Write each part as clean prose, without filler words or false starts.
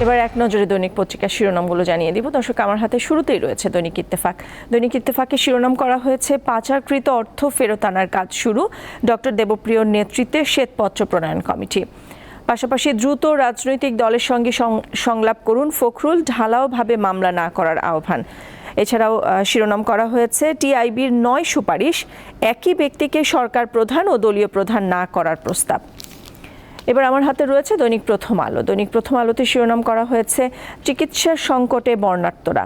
এবার এক নজরে দৈনিক পত্রিকার শিরোনামগুলো জানিয়ে দিব। দর্শক, আমার হাতে শুরুতেই রয়েছে দৈনিক ইত্তেফাক। দৈনিক ইত্তেফাকে শিরোনাম করা হয়েছে পাচারকৃত অর্থ ফেরত আনার কাজ শুরু, ডক্টর দেবপ্রিয়র নেতৃত্বে শ্বেতপত্র প্রণয়ন কমিটি। পাশাপাশি দ্রুত রাজনৈতিক দলের সঙ্গে সংলাপ করুন ফখরুল, ঢালাওভাবে মামলা না করার আহ্বান। এছাড়াও শিরোনাম করা হয়েছে টিআইবির 9 সুপারিশ, একই ব্যক্তিকে সরকার প্রধান ও দলীয় প্রধান না করার প্রস্তাব। এবার আমার হাতে রয়েছে দৈনিক প্রথম আলো। দৈনিক প্রথম আলোতে শিরোনাম করা হয়েছে চিকিৎসার সংকটে বন্যার্তরা।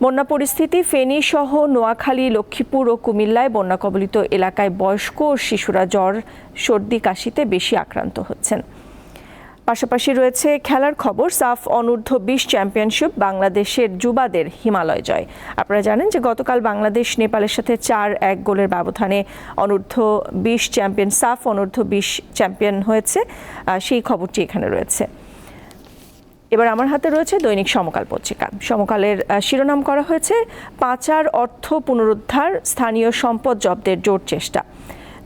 বন্যা পরিস্থিতি, ফেনী সহ নোয়াখালী, লক্ষ্মীপুর ও কুমিল্লায় বন্যা কবলিত এলাকায় বয়স্ক ও শিশুরা জ্বর, সর্দি, কাশিতে বেশি আক্রান্ত হচ্ছেন। পাশাপাশি রয়েছে খেলার খবর, সাফ অনূর্ধ্ব 20 চ্যাম্পিয়নশিপ, বাংলাদেশের যুবাদের হিমালয় জয়। আপনারা জানেন যে গতকাল বাংলাদেশ নেপালের সাথে 4-1 গোলের ব্যবধানে অনূর্ধ্ব 20 চ্যাম্পিয়ন, সাফ অনূর্ধ্ব 20 চ্যাম্পিয়ন হয়েছে, সেই খবরটি এখানে রয়েছে। এবার আমার হাতে রয়েছে দৈনিক সমকাল পত্রিকা। সমকালের শিরোনাম করা হয়েছে পাচার অর্থ পুনরুদ্ধার, স্থানীয় সম্পদ জব্দের জোর চেষ্টা।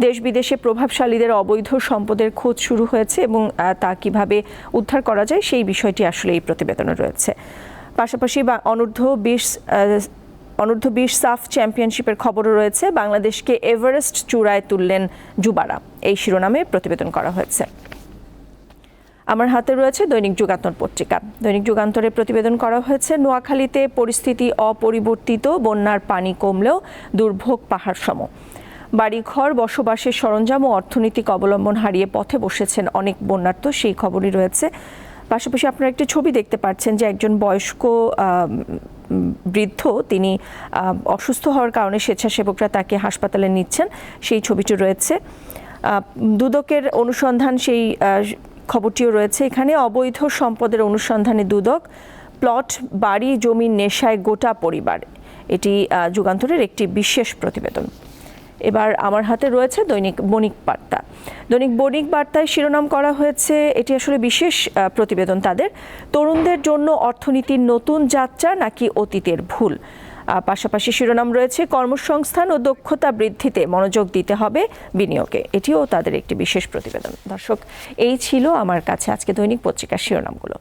দেশ বিদেশে প্রভাবশালীদের অবৈধ সম্পদের খোঁজ শুরু হয়েছে এবং তা কিভাবে উদ্ধার করা যায় সেই বিষয়টি আসলে এই প্রতিবেদনে রয়েছে। পাশাপাশি অনূর্ধ্ব 20 সাফ চ্যাম্পিয়নশিপের খবরও রয়েছে, বাংলাদেশকে এভারেস্ট চূড়ায় তুললেন যুবারা, এই শিরোনামে প্রতিবেদন করা হয়েছে। আমার হাতে রয়েছে দৈনিক যুগান্তর পত্রিকা। দৈনিক যুগান্তরে প্রতিবেদন করা হয়েছে নোয়াখালীতে পরিস্থিতি অপরিবর্তিত, বন্যার পানি কমলেও দুর্ভোগ পাহাড়সম। বাড়িঘর, বসবাসের সরঞ্জাম ও অর্থনৈতিক অবলম্বন হারিয়ে পথে বসেছেন অনেক বন্যার্ত, সেই খবরই রয়েছে। পাশাপাশি আপনারা একটি ছবি দেখতে পাচ্ছেন যে একজন বয়স্ক বৃদ্ধ, তিনি অসুস্থ হওয়ার কারণে স্বেচ্ছাসেবকরা তাকে হাসপাতালে নিচ্ছেন, সেই ছবিটি রয়েছে। দুদকের অনুসন্ধান, সেই খবরটিও রয়েছে এখানে। অবৈধ সম্পদের অনুসন্ধানে দুদক, প্লট, বাড়ি, জমির নেশায় গোটা পরিবার, এটি যুগান্তরের একটি বিশেষ প্রতিবেদন। এবার আমার হাতে রয়েছে দৈনিক বণিক বার্তা। দৈনিক বণিক বার্তায় শিরোনাম করা হয়েছে, এটি আসলে বিশেষ প্রতিবেদন তাদের, তরুণদের জন্য অর্থনীতির নতুন যাত্রা নাকি অতীতের ভুল। পাশাপাশি শিরোনাম রয়েছে কর্মসংস্থান ও দক্ষতা বৃদ্ধিতে মনোযোগ দিতে হবে বিনিয়োগে, এটিও তাদের একটি বিশেষ প্রতিবেদন। দর্শক, এই ছিল আমার কাছে আজকে দৈনিক পত্রিকার শিরোনামগুলো।